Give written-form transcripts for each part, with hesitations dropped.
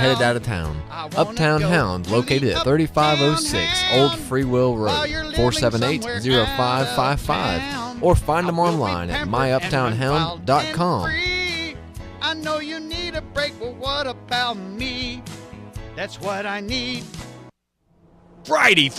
headed out of town. Uptown Hound, located at 3506 Old Free Will Road, 478-0555. Or find them online at myuptownhound.com. I know you need a break, but what about me? That's what I need. Friday.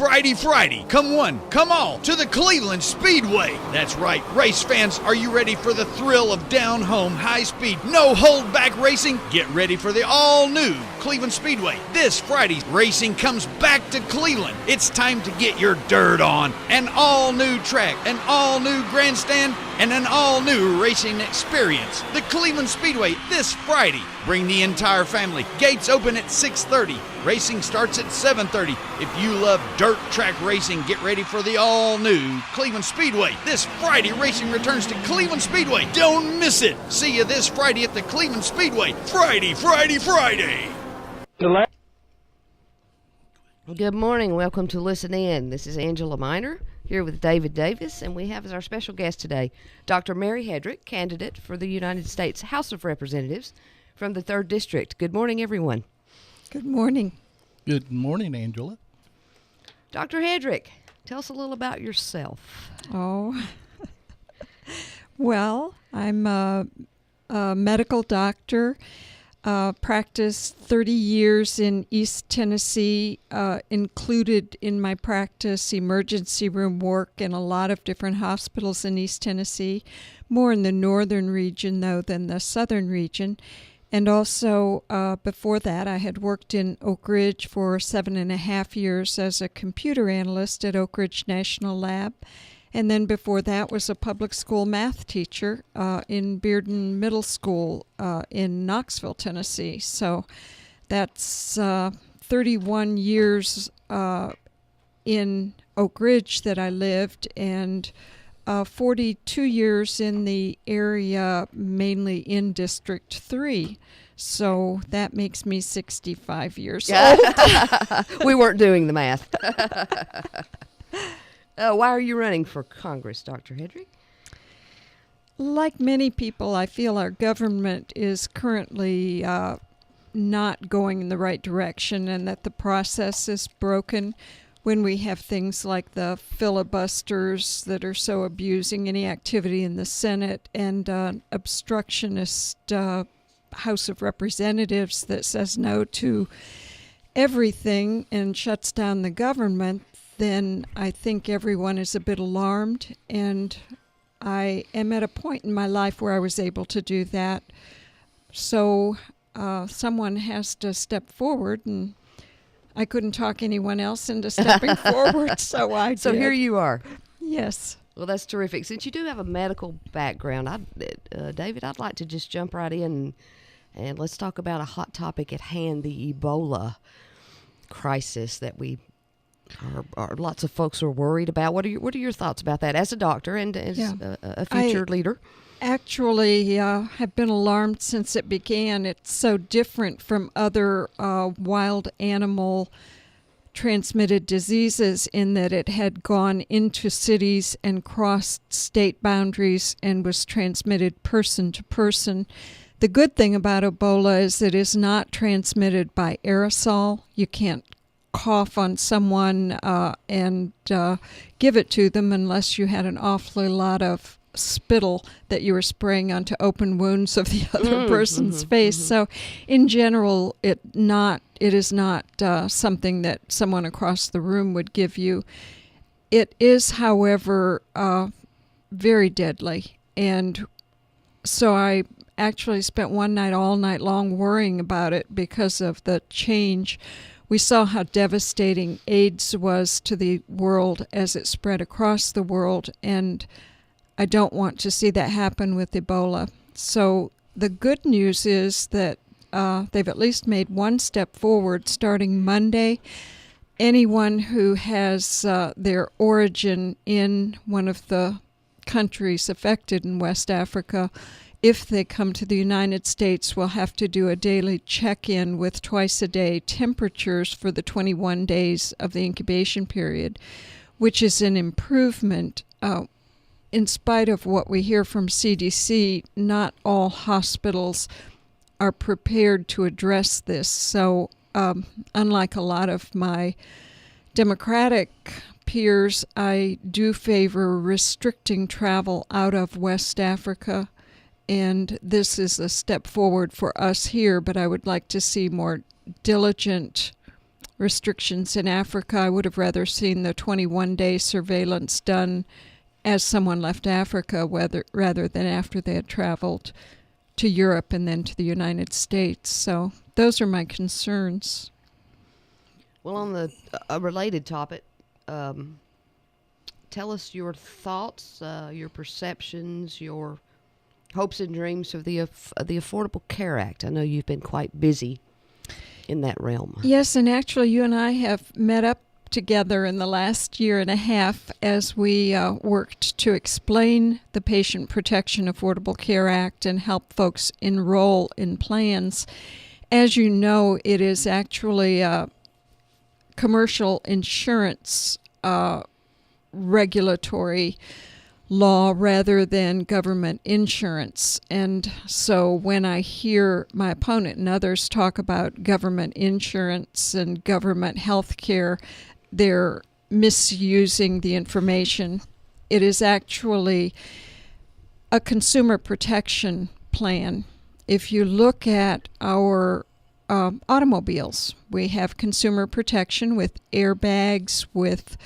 Come one, come all to the Cleveland Speedway. That's right. Race fans, are you ready for the thrill of down-home, high-speed, no-hold-back racing? Get ready for the all-new Cleveland Speedway. This Friday, racing comes back to Cleveland. It's time to get your dirt on. An all-new track, an all-new grandstand, and an all-new racing experience. The Cleveland Speedway this Friday. Bring the entire family. Gates open at 6:30. Racing starts at 7:30. If you love dirt track racing, get ready for the all-new Cleveland Speedway. This Friday, racing returns to Cleveland Speedway. Don't miss it. See you this Friday at the Cleveland Speedway. Friday. Good morning. Welcome to Listen In. This is Angela Miner here with David Davis, and we have as our special guest today Dr. Mary Hedrick, candidate for the United States House of Representatives from the 3rd District. Good morning, everyone. Good morning. Good morning, Angela. Dr. Hedrick, tell us a little about yourself. Oh, well, I'm a medical doctor, practiced 30 years in East Tennessee, included in my practice emergency room work in a lot of different hospitals in East Tennessee, more in the northern region, though, than the southern region. And also, before that, I had worked in Oak Ridge for 7.5 years as a computer analyst at Oak Ridge National Lab. And then before that was a public school math teacher in Bearden Middle School in Knoxville, Tennessee. So that's 31 years in Oak Ridge that I lived, and 42 years in the area, mainly in District 3. So that makes me 65 years old. We weren't doing the math. Why are you running for Congress, Dr. Hedrick? Like many people, I feel our government is currently not going in the right direction, and that the process is broken when we have things like the filibusters that are so abusing any activity in the Senate, and obstructionist House of Representatives that says no to everything and shuts down the government. Then I think everyone is a bit alarmed, and I am at a point in my life where I was able to do that. So someone has to step forward, and I couldn't talk anyone else into stepping forward, so I did. So here you are. Yes. Well, that's terrific. Since you do have a medical background, David, I'd like to just jump right in, and let's talk about a hot topic at hand, the Ebola crisis that we are lots of folks are worried about. What are your thoughts about that as a doctor and as a future leader? Actually, have been alarmed since it began. It's so different from other wild animal transmitted diseases in that it had gone into cities and crossed state boundaries and was transmitted person to person. The good thing about Ebola is it is not transmitted by aerosol. You can't cough on someone and give it to them unless you had an awfully lot of spittle that you were spraying onto open wounds of the other person's face. So in general, it is not something that someone across the room would give you. It is, however, very deadly. And so I actually spent one night all night long worrying about it because of the change. We saw how devastating AIDS was to the world as it spread across the world, and I don't want to see that happen with Ebola. So the good news is that they've at least made one step forward. Starting Monday, anyone who has their origin in one of the countries affected in West Africa, if they come to the United States, will have to do a daily check-in with twice-a-day temperatures for the 21 days of the incubation period, which is an improvement. In spite of what we hear from CDC, not all hospitals are prepared to address this. So unlike a lot of my Democratic peers, I do favor restricting travel out of West Africa, and this is a step forward for us here, but I would like to see more diligent restrictions in Africa. I would have rather seen the 21-day surveillance done as someone left Africa rather than after they had traveled to Europe and then to the United States. So those are my concerns. Well, on a related topic, tell us your thoughts, your perceptions, your hopes and dreams of the Affordable Care Act. I know you've been quite busy in that realm. Yes, and actually you and I have met up together in the last year and a half as we worked to explain the Patient Protection Affordable Care Act and help folks enroll in plans. As you know, it is actually commercial insurance regulatory law rather than government insurance. And so when I hear my opponent and others talk about government insurance and government health care, they're misusing the information. It is actually a consumer protection plan. If you look at our automobiles, we have consumer protection with airbags, with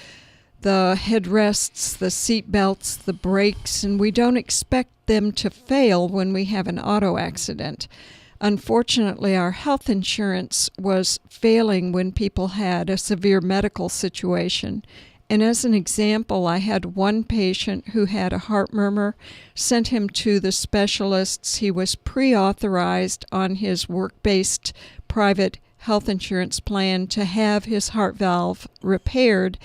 the headrests, the seat belts, the brakes, and we don't expect them to fail when we have an auto accident. Unfortunately, our health insurance was failing when people had a severe medical situation. And as an example, I had one patient who had a heart murmur, sent him to the specialists. He was pre-authorized on his work-based private health insurance plan to have his heart valve repaired.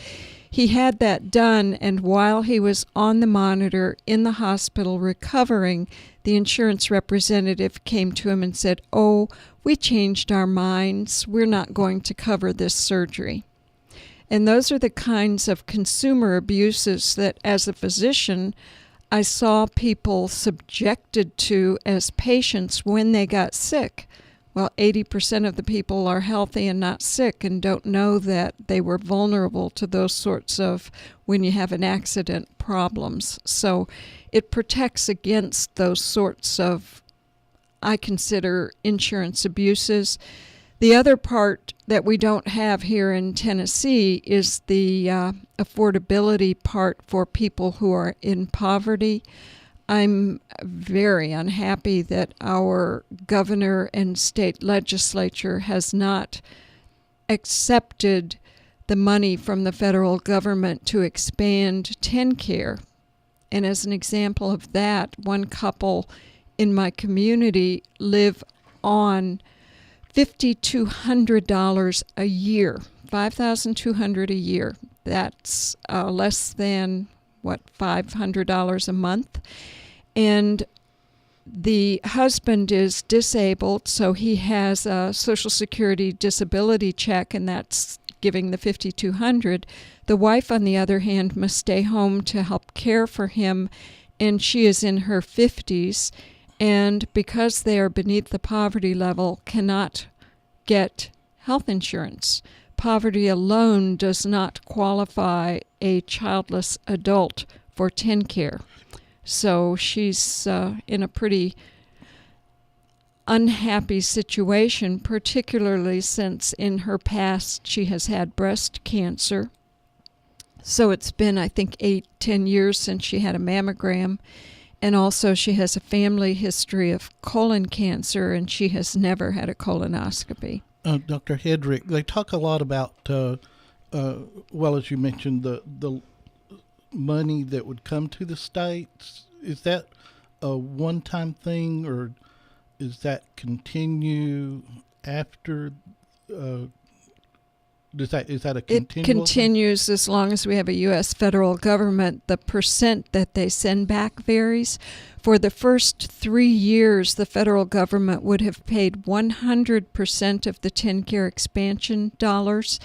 He had that done, and while he was on the monitor in the hospital recovering, the insurance representative came to him and said, "Oh, we changed our minds. We're not going to cover this surgery." And those are the kinds of consumer abuses that, as a physician, I saw people subjected to as patients when they got sick. Well, 80% of the people are healthy and not sick and don't know that they were vulnerable to those sorts of, when you have an accident, problems. So it protects against those sorts of, I consider, insurance abuses. The other part that we don't have here in Tennessee is the affordability part for people who are in poverty. I'm very unhappy that our governor and state legislature has not accepted the money from the federal government to expand TennCare. And as an example of that, one couple in my community live on $5,200 a year, $5,200 a year. That's less than, $500 a month. And the husband is disabled, so he has a Social Security disability check, and that's giving the $5,200. The wife, on the other hand, must stay home to help care for him, and she is in her 50s, and because they are beneath the poverty level, cannot get health insurance. Poverty alone does not qualify a childless adult for TennCare. So she's in a pretty unhappy situation, particularly since in her past she has had breast cancer. So it's been, I think, 8-10 years since she had a mammogram. And also she has a family history of colon cancer, and she has never had a colonoscopy. Dr. Hedrick, they talk a lot about, as you mentioned, the money that would come to the states. Is that a one-time thing, or is that continue after? Is that a continual It continues thing? As long as we have a U.S. federal government. The percent that they send back varies. For the first 3 years, the federal government would have paid 100% of the TennCare expansion dollars,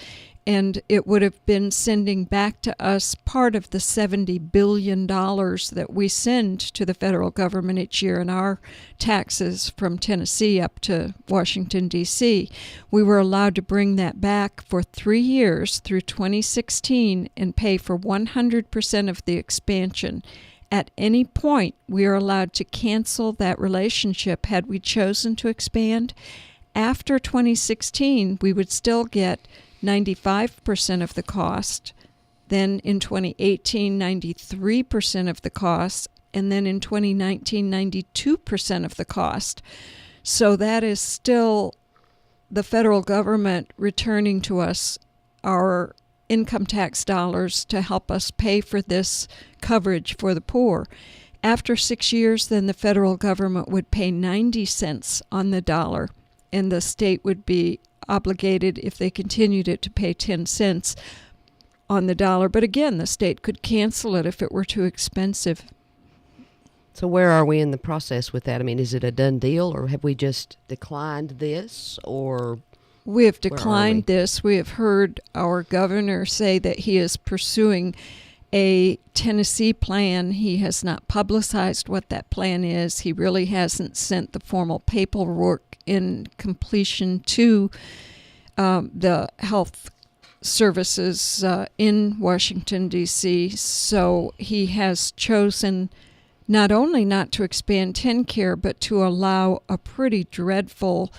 and it would have been sending back to us part of the $70 billion that we send to the federal government each year in our taxes from Tennessee up to Washington, D.C. We were allowed to bring that back for 3 years through 2016 and pay for 100% of the expansion. At any point, we are allowed to cancel that relationship had we chosen to expand. After 2016, we would still get 95% of the cost. Then in 2018, 93% of the cost. And then in 2019, 92% of the cost. So that is still the federal government returning to us our income tax dollars to help us pay for this coverage for the poor. After 6 years, then the federal government would pay 90 cents on the dollar, and the state would be obligated, if they continued it, to pay 10 cents on the dollar. But again, the state could cancel it if it were too expensive. So where are we in the process with that? I mean, is it a done deal, or have we just declined this, or... We have declined this. We have heard our governor say that he is pursuing a Tennessee plan. He has not publicized what that plan is. He really hasn't sent the formal paperwork in completion to the health services in Washington, D.C. So he has chosen not only not to expand TennCare, but to allow a pretty dreadful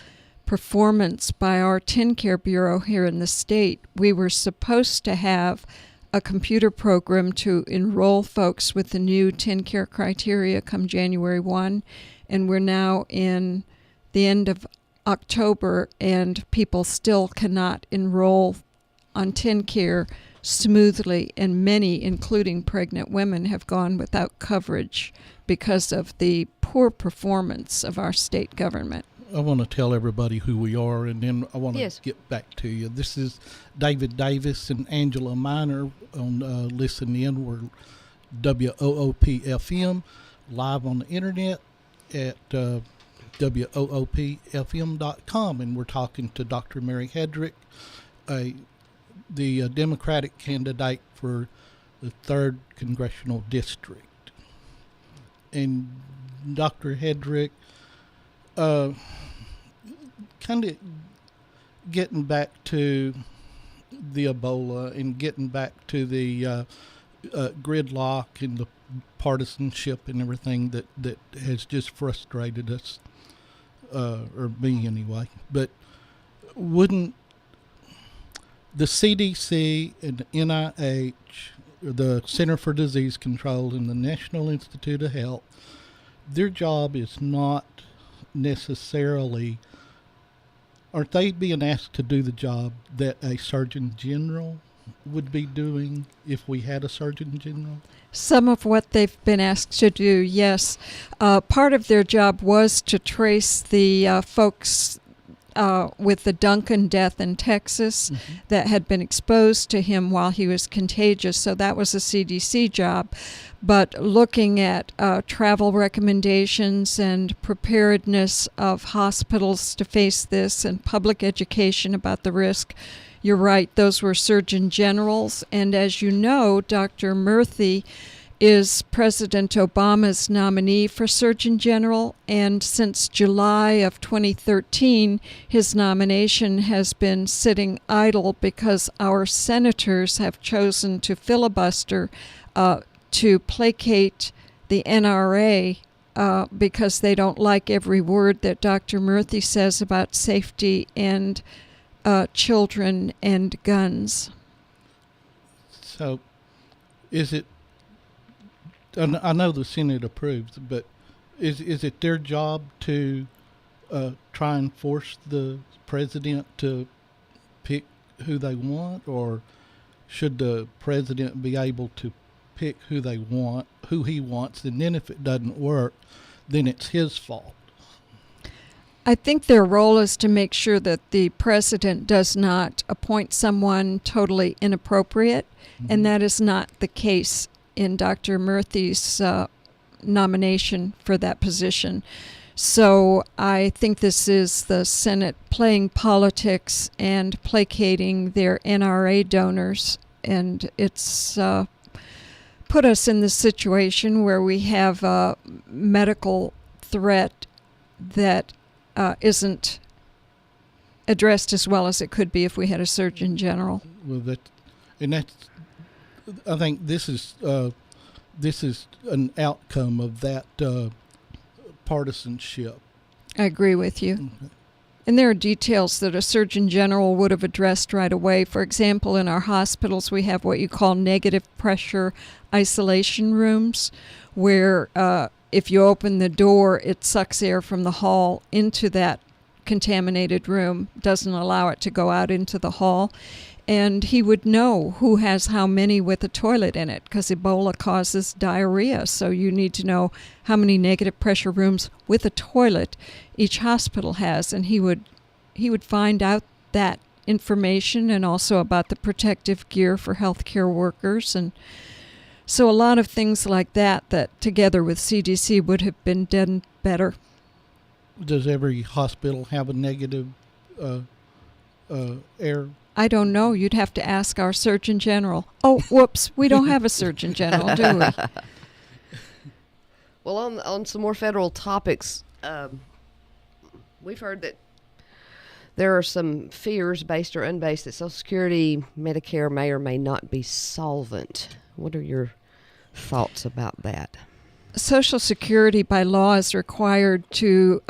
performance by our TennCare Bureau here in the state. We were supposed to have a computer program to enroll folks with the new TennCare criteria come January 1, and we're now in the end of October, and people still cannot enroll on TennCare smoothly, and many, including pregnant women, have gone without coverage because of the poor performance of our state government. I want to tell everybody who we are, and then I want to Yes. get back to you. This is David Davis and Angela Miner on Listen In. We're WOOP FM, live on the internet at WOOPFM.com, and we're talking to Dr. Mary Hedrick, the Democratic candidate for the 3rd Congressional District. And Dr. Hedrick, kind of getting back to the Ebola and getting back to the gridlock and the partisanship and everything that has just frustrated us, or me anyway. But wouldn't the CDC and the NIH, the Center for Disease Control, and the National Institute of Health, their job is not necessarily, aren't they being asked to do the job that a Surgeon General would be doing if we had a Surgeon General? Some of what they've been asked to do, yes. Part of their job was to trace the folks with the Duncan death in Texas that had been exposed to him while he was contagious. So that was a CDC job. But looking at travel recommendations and preparedness of hospitals to face this and public education about the risk, you're right, those were Surgeon Generals. And as you know, Dr. Murthy is President Obama's nominee for Surgeon General, and since July of 2013, his nomination has been sitting idle because our senators have chosen to filibuster to placate the NRA because they don't like every word that Dr. Murthy says about safety and children and guns. So is it, I know the Senate approves, but is it their job to try and force the president to pick who they want, or should the president be able to pick who he wants, and then if it doesn't work, then it's his fault? I think their role is to make sure that the president does not appoint someone totally inappropriate, and that is not the case in Dr. Murthy's nomination for that position. So I think this is the Senate playing politics and placating their NRA donors, and it's put us in this situation where we have a medical threat that isn't addressed as well as it could be if we had a Surgeon General. Well, I think this is an outcome of that partisanship. I agree with you. Okay. And there are details that a Surgeon General would have addressed right away. For example, in our hospitals, we have what you call negative pressure isolation rooms, where if you open the door, it sucks air from the hall into that contaminated room, doesn't allow it to go out into the hall. And he would know who has how many with a toilet in it, because Ebola causes diarrhea. So you need to know how many negative pressure rooms with a toilet each hospital has. And he would find out that information, and also about the protective gear for healthcare workers. And so a lot of things like that together with CDC would have been done better. Does every hospital have a negative air? I don't know. You'd have to ask our Surgeon General. Oh, whoops. We don't have a Surgeon General, do we? Well, on some more federal topics, we've heard that there are some fears, based or unbased, that Social Security, Medicare may or may not be solvent. What are your thoughts about that? Social Security by law is required to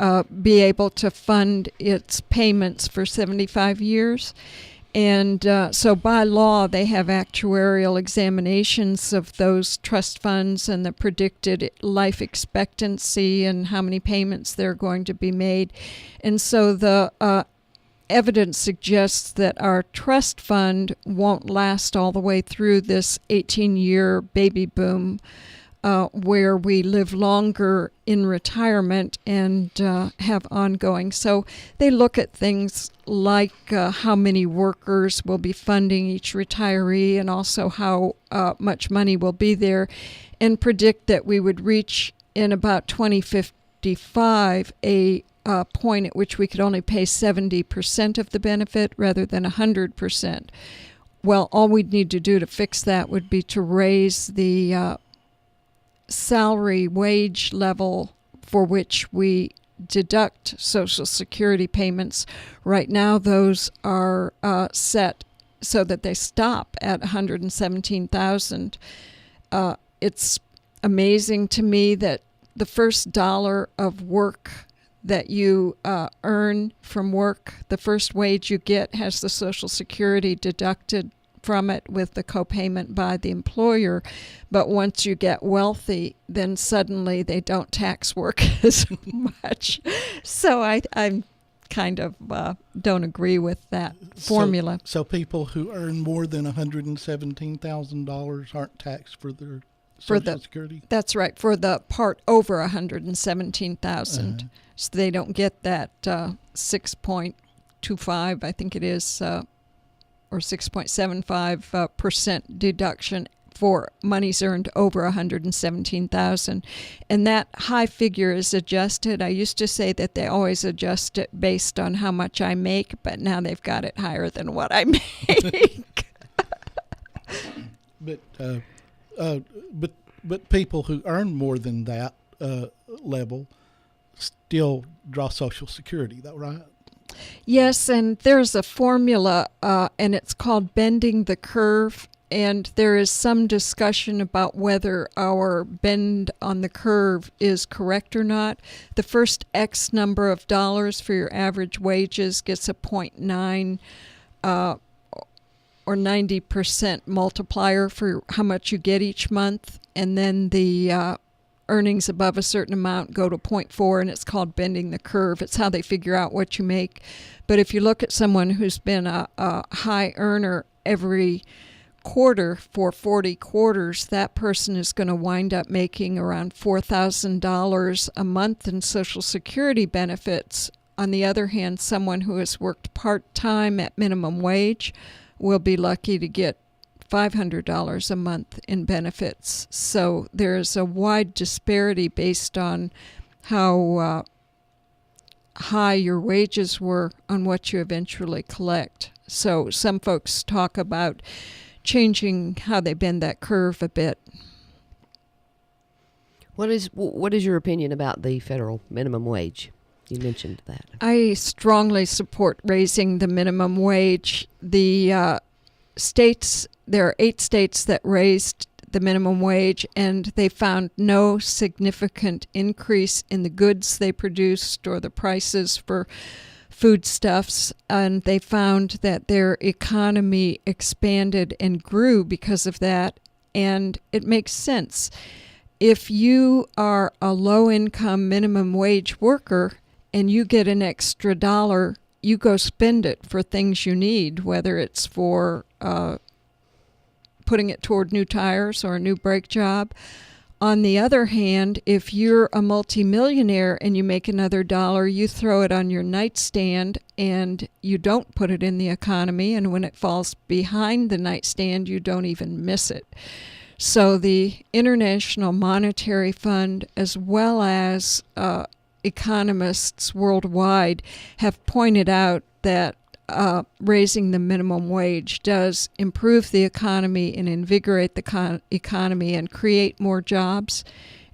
be able to fund its payments for 75 years. And so by law, they have actuarial examinations of those trust funds and the predicted life expectancy and how many payments they're going to be made. And so the evidence suggests that our trust fund won't last all the way through this 18-year baby boom, where we live longer in retirement and have ongoing. So they look at things like how many workers will be funding each retiree, and also how much money will be there, and predict that we would reach in about 2055 a point at which we could only pay 70% of the benefit rather than 100%. Well, all we'd need to do to fix that would be to raise the salary wage level for which we deduct Social Security payments. Right now, those are set so that they stop at $117,000. It's amazing to me that the first dollar of work that you earn from work, the first wage you get, has the Social Security deducted from it with the copayment by the employer. But once you get wealthy, then suddenly they don't tax work as much. So I'm kind of don't agree with that formula. So people who earn more than $117,000 aren't taxed for their Social Security? That's right, for the part over $117,000. So they don't get that 6.25, I think it is, or 6.75% deduction for monies earned over $117,000, and that high figure is adjusted. I used to say that they always adjust it based on how much I make, but now they've got it higher than what I make. But people who earn more than that level still draw Social Security, though, right? Yes, and there's a formula, and it's called bending the curve. And there is some discussion about whether our bend on the curve is correct or not. The first X number of dollars for your average wages gets a 0.9 or 90% multiplier for how much you get each month. And then the earnings above a certain amount go to 0.4, and it's called bending the curve. It's how they figure out what you make. But if you look at someone who's been a high earner every quarter for 40 quarters, that person is going to wind up making around $4,000 a month in Social Security benefits. On the other hand, someone who has worked part-time at minimum wage will be lucky to get $500 a month in benefits. So there's a wide disparity based on how high your wages were on what you eventually collect. So some folks talk about changing how they bend that curve a bit. What is your opinion about the federal minimum wage? You mentioned that. I strongly support raising the minimum wage. The states, there are 8 states that raised the minimum wage, and they found no significant increase in the goods they produced or the prices for foodstuffs, and they found that their economy expanded and grew because of that, and it makes sense. If you are a low-income minimum wage worker and you get an extra dollar, you go spend it for things you need, whether it's for putting it toward new tires or a new brake job. On the other hand, if you're a multimillionaire and you make another dollar, you throw it on your nightstand and you don't put it in the economy, and when it falls behind the nightstand, you don't even miss it. So the International Monetary Fund, as well as economists worldwide, have pointed out that raising the minimum wage does improve the economy and invigorate the economy and create more jobs.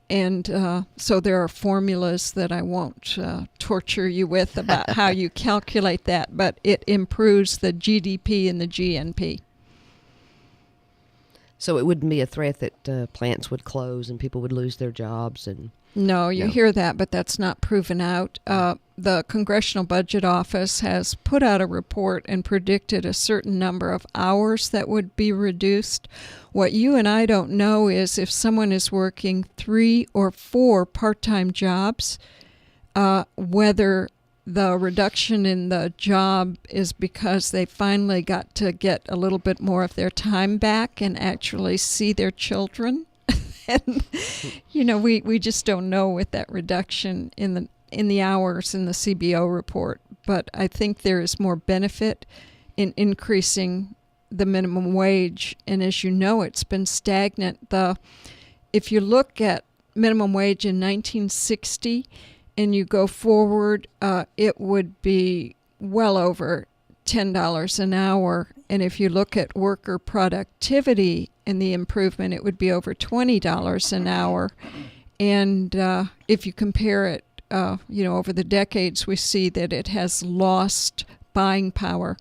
And so there are formulas that I won't torture you with about how you calculate that, but it improves the GDP and the GNP. So it wouldn't be a threat that plants would close and people would lose their jobs? And No, you hear that, but that's not proven out. The Congressional Budget Office has put out a report and predicted a certain number of hours that would be reduced. What you and I don't know is if someone is working 3 or 4 part-time jobs, whether the reduction in the job is because they finally got to get a little bit more of their time back and actually see their children. And, we just don't know with that reduction in the hours in the CBO report. But I think there is more benefit in increasing the minimum wage. And as you know, it's been stagnant. If you look at minimum wage in 1960 and you go forward, it would be well over $10 an hour. And if you look at worker productivity and the improvement, it would be over $20 an hour. And if you compare it, over the decades, we see that it has lost buying power.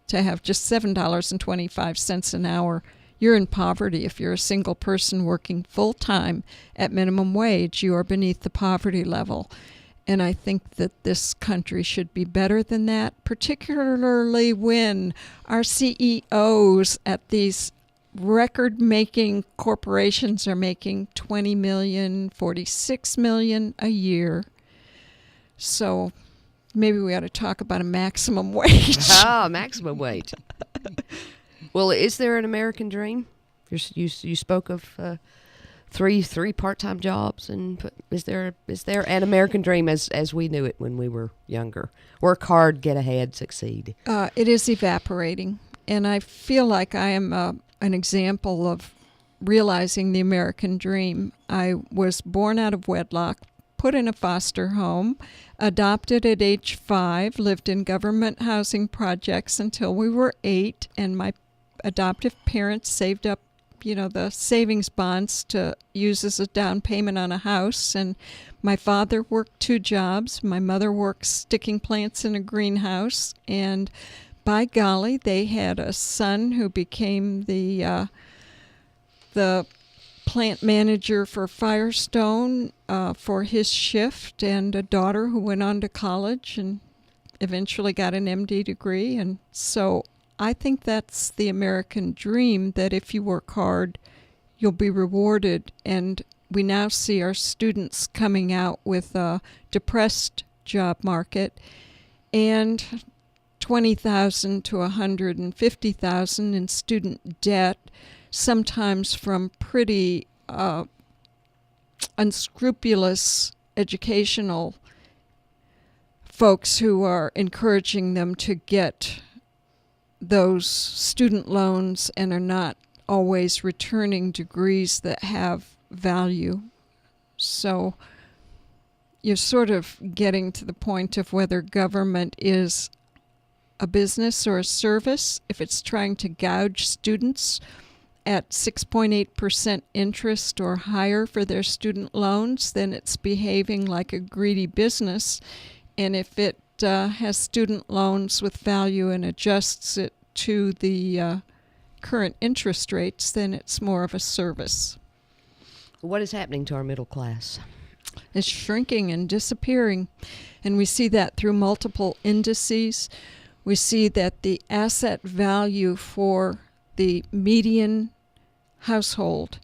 To have just $7.25 an hour, you're in poverty. If you're a single person working full-time at minimum wage, you are beneath the poverty level. And I think that this country should be better than that, particularly when our CEOs at these record-making corporations are making $20 million, $46 million a year. So maybe we ought to talk about a maximum wage. Maximum wage. Well, is there an American dream? You spoke of three part-time jobs, and is there an American dream as we knew it when we were younger? Work hard, get ahead, succeed. It is evaporating, and I feel like I am an example of realizing the American dream. I was born out of wedlock, put in a foster home, adopted at age 5, lived in government housing projects until we were 8, and my adoptive parents saved up the savings bonds to use as a down payment on a house. And my father worked 2 jobs. My mother worked sticking plants in a greenhouse. And by golly, they had a son who became the plant manager for Firestone for his shift, and a daughter who went on to college and eventually got an MD degree. And so I think that's the American dream, that if you work hard, you'll be rewarded. And we now see our students coming out with a depressed job market and $20,000 to $150,000 in student debt, sometimes from pretty unscrupulous educational folks who are encouraging them to get those student loans and are not always returning degrees that have value. So, you're sort of getting to the point of whether government is a business or a service. If it's trying to gouge students at 6.8% interest or higher for their student loans, then it's behaving like a greedy business. And if it has student loans with value and adjusts it to the current interest rates, then it's more of a service. What is happening to our middle class? It's shrinking and disappearing. And we see that through multiple indices. We see that the asset value for the median household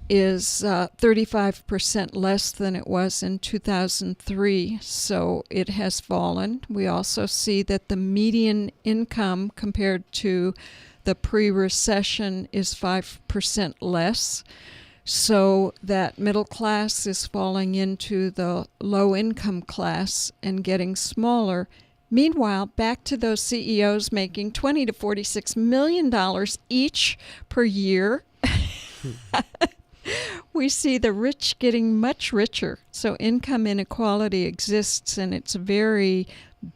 is 35% less than it was in 2003, so it has fallen. We also see that the median income compared to the pre-recession is 5% less, so that middle class is falling into the low-income class and getting smaller. Meanwhile, back to those CEOs making $20 to $46 million each per year. We see the rich getting much richer. So income inequality exists, and it's very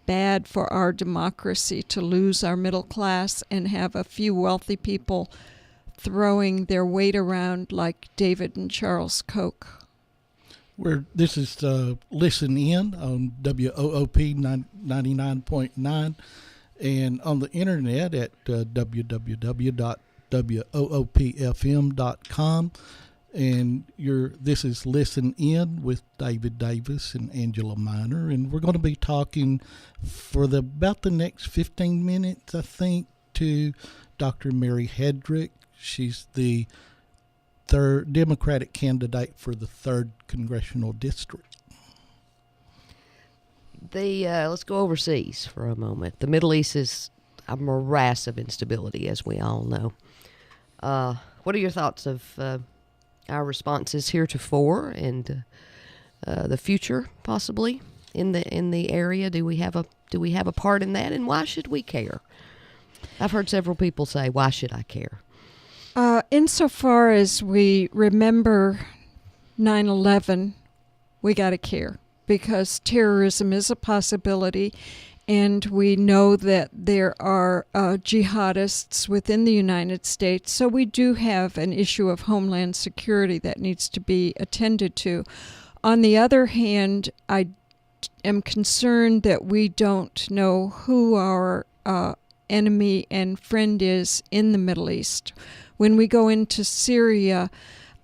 bad for our democracy to lose our middle class and have a few wealthy people throwing their weight around like David and Charles Koch. This is Listen In on WOOP 99.9 and on the internet at www.woopfm.com. And this is Listen In with David Davis and Angela Miner, and we're going to be talking for about the next 15 minutes, I think, to Dr. Mary Hedrick. She's the third Democratic candidate for the 3rd Congressional District. Let's go overseas for a moment. The Middle East is a morass of instability, as we all know. What are your thoughts of our responses heretofore and the future, possibly in the area? Do we have a part in that, and why should we care? I've heard several people say, "Why should I care?" Insofar as we remember 9/11, we got to care, because terrorism is a possibility, and we know that there are jihadists within the United States, so we do have an issue of homeland security that needs to be attended to. On the other hand, I am concerned that we don't know who our enemy and friend is in the Middle East. When we go into Syria,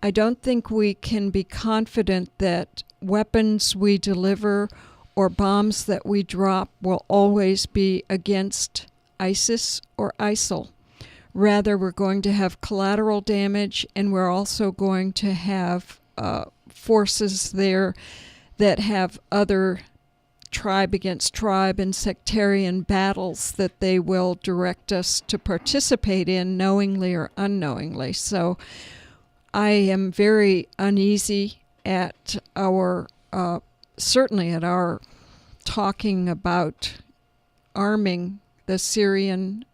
I don't think we can be confident that weapons we deliver or bombs that we drop will always be against ISIS or ISIL. Rather, we're going to have collateral damage, and we're also going to have forces there that have other tribe against tribe and sectarian battles that they will direct us to participate in, knowingly or unknowingly. So I am very uneasy at certainly at our talking about arming the Syrian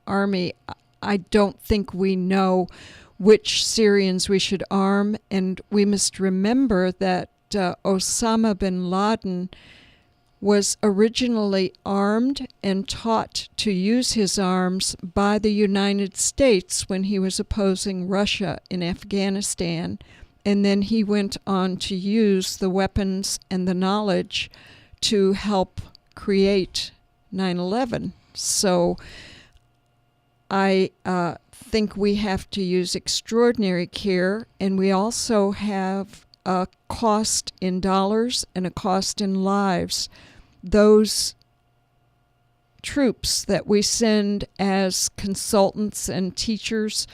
army. I don't think we know which Syrians we should arm, and we must remember that Osama bin Laden was originally armed and taught to use his arms by the United States when he was opposing Russia in Afghanistan, and then he went on to use the weapons and the knowledge to help create 9/11. So I think we have to use extraordinary care, and we also have a cost in dollars and a cost in lives. Those troops that we send as consultants and teachers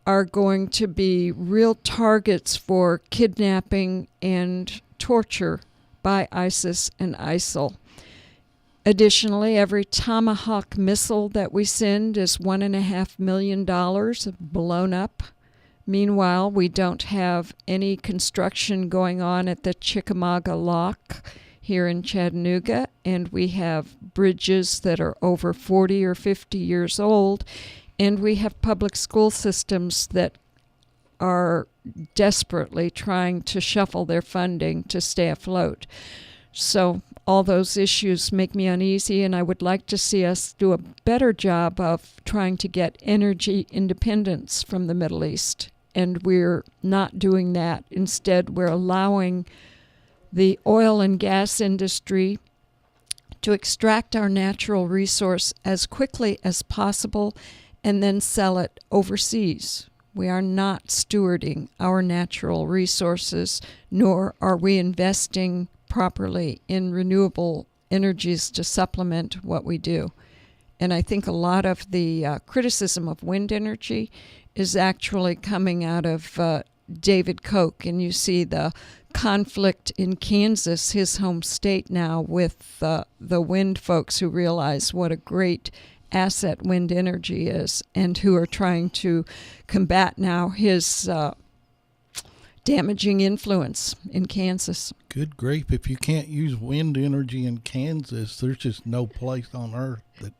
are going to be real targets for kidnapping and torture by ISIS and ISIL. Additionally, every Tomahawk missile that we send is $1.5 million blown up. Meanwhile, we don't have any construction going on at the Chickamauga Lock here in Chattanooga, and we have bridges that are over 40 or 50 years old, and we have public school systems that are desperately trying to shuffle their funding to stay afloat. So all those issues make me uneasy, and I would like to see us do a better job of trying to get energy independence from the Middle East. And we're not doing that. Instead, we're allowing the oil and gas industry to extract our natural resource as quickly as possible and then sell it overseas. We are not stewarding our natural resources, nor are we investing properly in renewable energies to supplement what we do. And I think a lot of the criticism of wind energy is actually coming out of David Koch, and you see the conflict in Kansas, his home state now, with the wind folks who realize what a great asset wind energy is and who are trying to combat now his damaging influence in Kansas. Good grief, if you can't use wind energy in Kansas, there's just no place on earth that...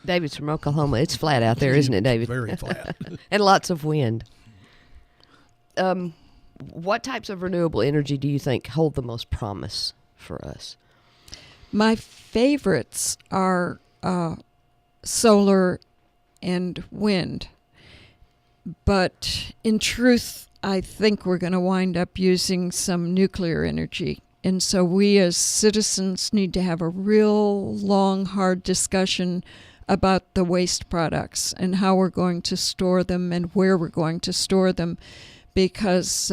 David's from Oklahoma. It's flat out there, isn't it, David? Very flat. And lots of wind. What types of renewable energy do you think hold the most promise for us? My favorites are solar and wind. But in truth, I think we're going to wind up using some nuclear energy. And so we as citizens need to have a real long, hard discussion about the waste products and how we're going to store them and where we're going to store them, because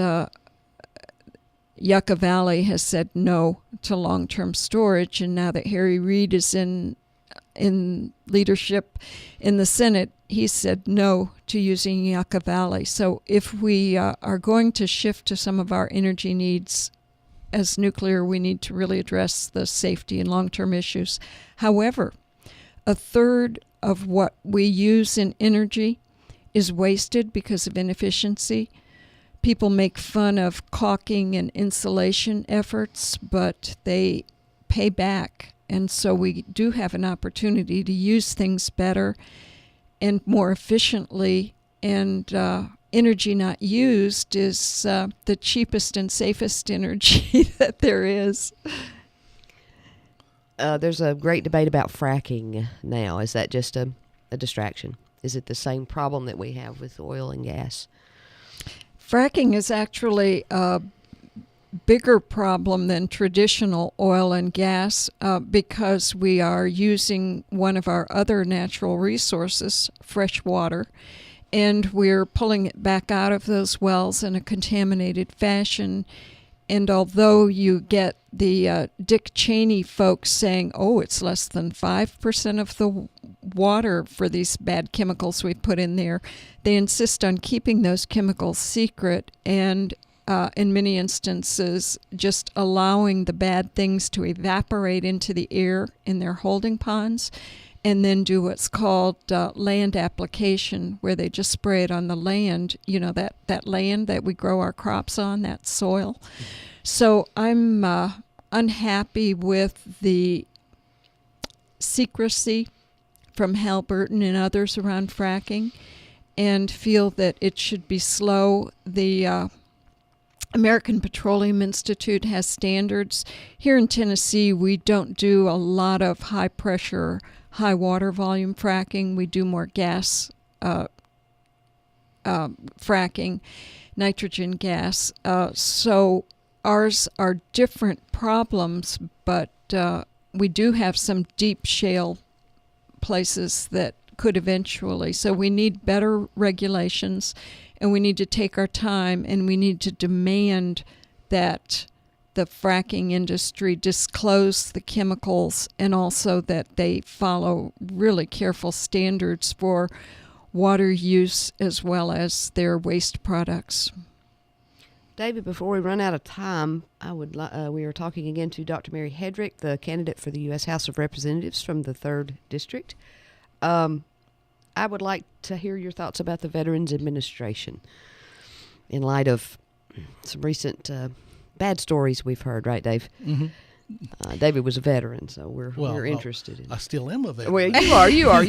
Yucca Valley has said no to long-term storage, and now that Harry Reid is in leadership in the Senate, he said no to using Yucca Valley. So if we are going to shift to some of our energy needs as nuclear, we need to really address the safety and long-term issues. However, a third of what we use in energy is wasted because of inefficiency. People make fun of caulking and insulation efforts, but they pay back. And so we do have an opportunity to use things better and more efficiently. And energy not used is the cheapest and safest energy that there is. There's a great debate about fracking now. Is that just a distraction? Is it the same problem that we have with oil and gas? Fracking is actually a bigger problem than traditional oil and gas because we are using one of our other natural resources, fresh water, and we're pulling it back out of those wells in a contaminated fashion. And although you get the Dick Cheney folks saying, oh, it's less than 5% of the water for these bad chemicals we put in there, they insist on keeping those chemicals secret and in many instances just allowing the bad things to evaporate into the air in their holding ponds, and then do what's called land application, where they just spray it on the land, you know, that land that we grow our crops on, that soil. So I'm unhappy with the secrecy from Halliburton and others around fracking, and feel that it should be slow. The American Petroleum Institute has standards. Here in Tennessee, we don't do a lot of high-pressure, high-water volume fracking. We do more gas fracking, nitrogen gas. So ours are different problems, but we do have some deep shale places that could eventually. So we need better regulations, and we need to take our time, and we need to demand that the fracking industry disclose the chemicals, and also that they follow really careful standards for water use as well as their waste products. David, before we run out of time, we are talking again to Dr. Mary Hedrick, the candidate for the U.S. House of Representatives from the 3rd District. I would like to hear your thoughts about the Veterans Administration in light of some recent bad stories we've heard, right, Dave? Mm-hmm. David was a veteran, so we're interested in. I still am a veteran. Well, you are.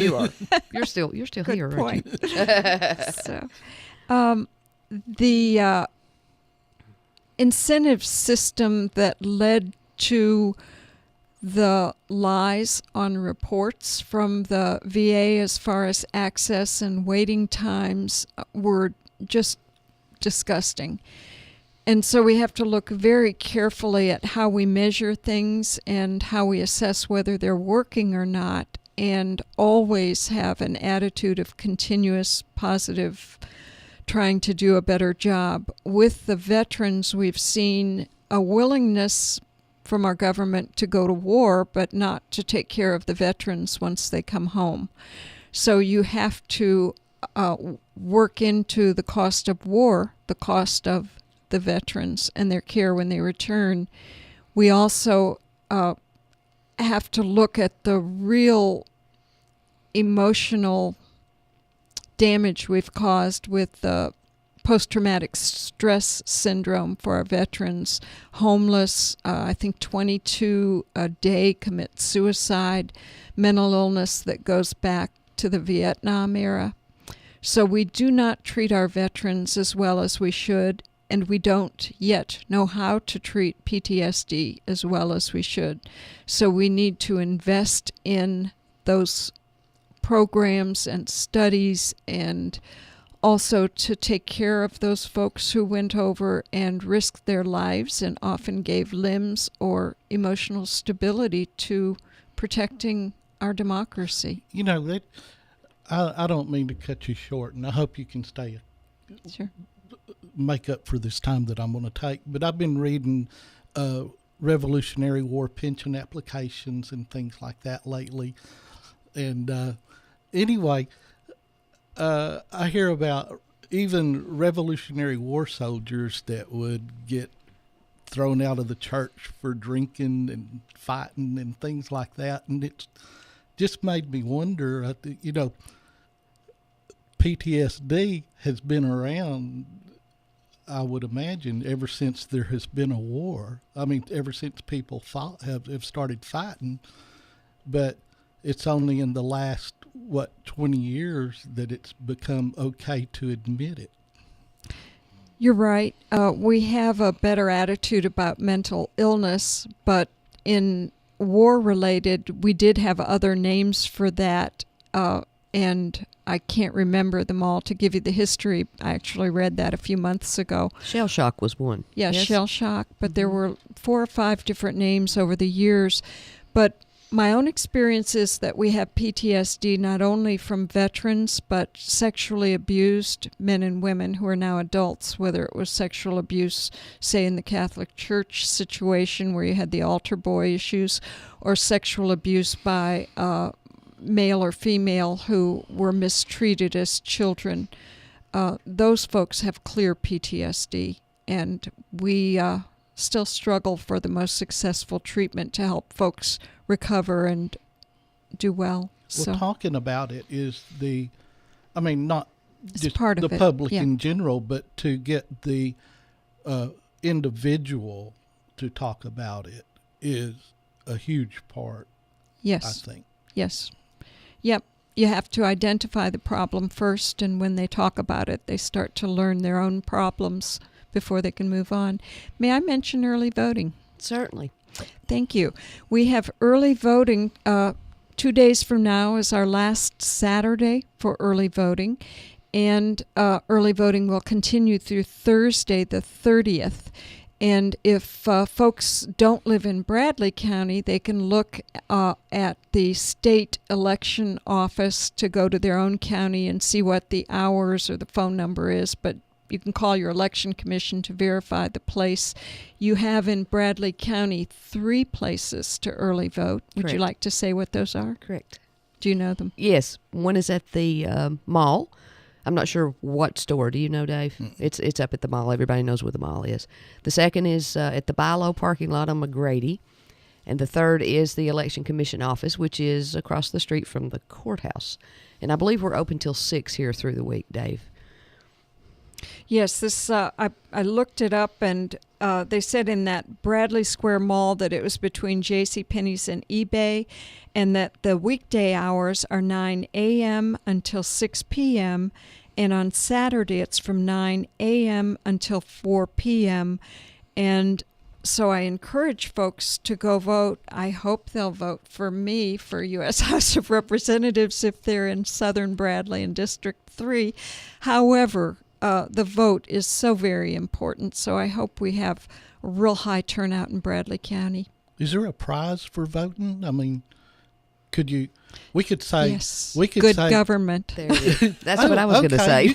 You're still Good here, point. aren't you? So, the incentive system that led to the lies on reports from the VA as far as access and waiting times were just disgusting. And so we have to look very carefully at how we measure things and how we assess whether they're working or not, and always have an attitude of continuous positive, trying to do a better job. With the veterans, we've seen a willingness from our government to go to war, but not to take care of the veterans once they come home. So you have to work into the cost of war, the cost of the veterans and their care when they return. We also have to look at the real emotional damage we've caused with the post-traumatic stress syndrome for our veterans. Homeless, I think 22 a day commit suicide, mental illness that goes back to the Vietnam era. So we do not treat our veterans as well as we should, and we don't yet know how to treat PTSD as well as we should. So we need to invest in those programs and studies, and also to take care of those folks who went over and risked their lives and often gave limbs or emotional stability to protecting our democracy. You know, that I don't mean to cut you short, and I hope you can stay. Sure. Make up for this time that I'm going to take, but I've been reading Revolutionary War pension applications and things like that lately. And anyway, I hear about even Revolutionary War soldiers that would get thrown out of the church for drinking and fighting and things like that. And it's just made me wonder, you know, PTSD has been around, I would imagine, ever since there has been a war. I mean, ever since people have started fighting. But it's only in the last, 20 years that it's become okay to admit it. You're right. We have a better attitude about mental illness, but in war-related, we did have other names for that, and I can't remember them all. To give you the history, I actually read that a few months ago. Shell shock was one. Yeah, yes? Shell shock, but there were 4 or 5 different names over the years. But my own experience is that we have PTSD not only from veterans, but sexually abused men and women who are now adults, whether it was sexual abuse, say in the Catholic Church situation where you had the altar boy issues, or sexual abuse by male or female who were mistreated as children. Those folks have clear PTSD, and we still struggle for the most successful treatment to help folks recover and do well. Well, talking about it is not just part of the it, public yeah. in general, but to get the individual to talk about it is a huge part, yes. I think. Yes. Yep. You have to identify the problem first, and when they talk about it, they start to learn their own problems before they can move on. May I mention early voting? Certainly. Thank you. We have early voting. 2 days from now is our last Saturday for early voting, and early voting will continue through Thursday the 30th. And if folks don't live in Bradley County, they can look at the state election office to go to their own county and see what the hours or the phone number is. But you can call your election commission to verify the place. You have in Bradley County 3 places to early vote. Would Correct. you like to say what those are? Correct. Do you know them? Yes. One is at the mall. I'm not sure what store. Do you know, Dave? It's up at the mall. Everybody knows where the mall is. The second is at the Bilo parking lot on McGrady. And the third is the Election Commission office, which is across the street from the courthouse. And I believe we're open till 6 here through the week, Dave. Yes, this I looked it up, and they said in that Bradley Square Mall that it was between JCPenney's and eBay, and that the weekday hours are 9 a.m. until 6 p.m., And on Saturday, it's from 9 a.m. until 4 p.m. And so I encourage folks to go vote. I hope they'll vote for me for U.S. House of Representatives if they're in Southern Bradley and District 3. However, the vote is so very important, so I hope we have a real high turnout in Bradley County. Is there a prize for voting? I mean, we could say, yes, we could good say, government. There it is. That's what I was going to say. You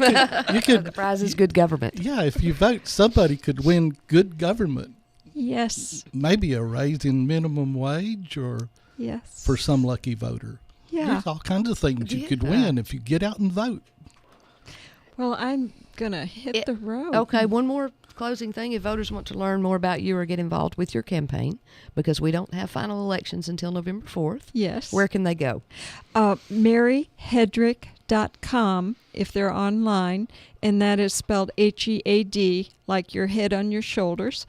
could, The prize is good government. yeah, if you vote, somebody could win good government. Yes, Maybe a raise in minimum wage or yes. for some lucky voter. Yeah. There's all kinds of things you could Yeah. win if you get out and vote. Well, I'm going to hit the road. Okay, one more closing thing. If voters want to learn more about you or get involved with your campaign, because we don't have final elections until November 4th, Yes. where can they go? MaryHeadrick.com if they're online, and that is spelled H-E-A-D, like your head on your shoulders.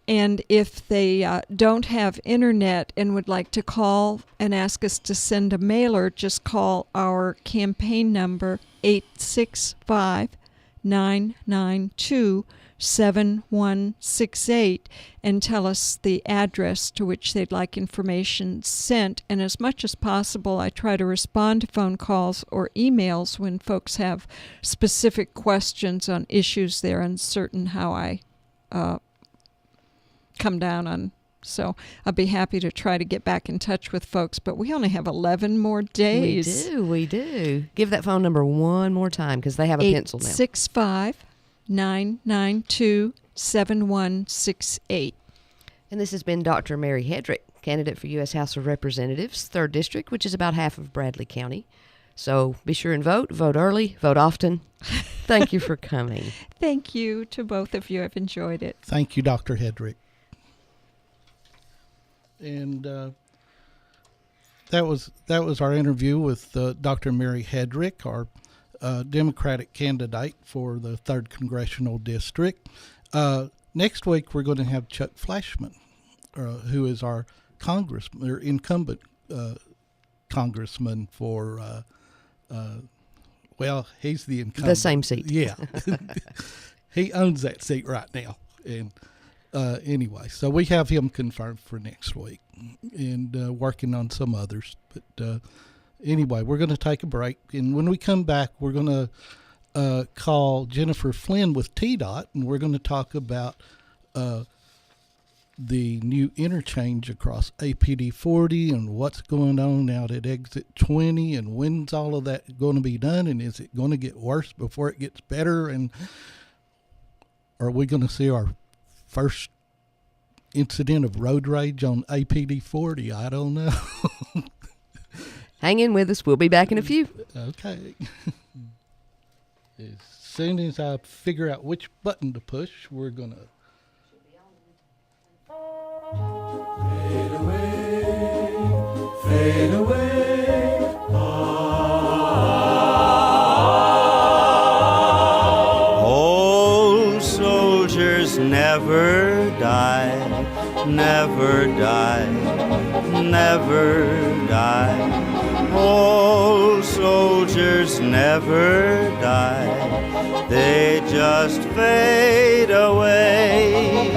And if they don't have internet and would like to call and ask us to send a mailer, just call our campaign number 865-992-7168 and tell us the address to which they'd like information sent. And as much as possible, I try to respond to phone calls or emails when folks have specific questions on issues they're uncertain how I come down on. So I'll be happy to try to get back in touch with folks, but we only have 11 more days. We do. Give that phone number one more time because they have a pencil now. 865-992-7168. And this has been Dr. Mary Hedrick, candidate for U.S. House of Representatives, 3rd District, which is about half of Bradley County. So be sure and vote. Vote early. Vote often. Thank you for coming. Thank you to both of you. I've enjoyed it. Thank you, Dr. Hedrick. And that was our interview with Dr. Mary Hedrick, our Democratic candidate for the 3rd Congressional District. Next week, we're going to have Chuck Flashman, who is our incumbent congressman for, he's the incumbent. The same seat. Yeah. He owns that seat right now. And anyway, so we have him confirmed for next week and working on some others. But anyway, we're going to take a break. And when we come back, we're going to call Jennifer Flynn with TDOT, and we're going to talk about the new interchange across APD 40 and what's going on out at exit 20 and when's all of that going to be done, and is it going to get worse before it gets better, and are we going to see our first incident of road rage on APD 40? I don't know. Hang in with us. We'll be back in a few. Okay. As soon as I figure out which button to push, we're going to... Fade away. Old soldiers never die, never die, never die. Old soldiers never die, they just fade away.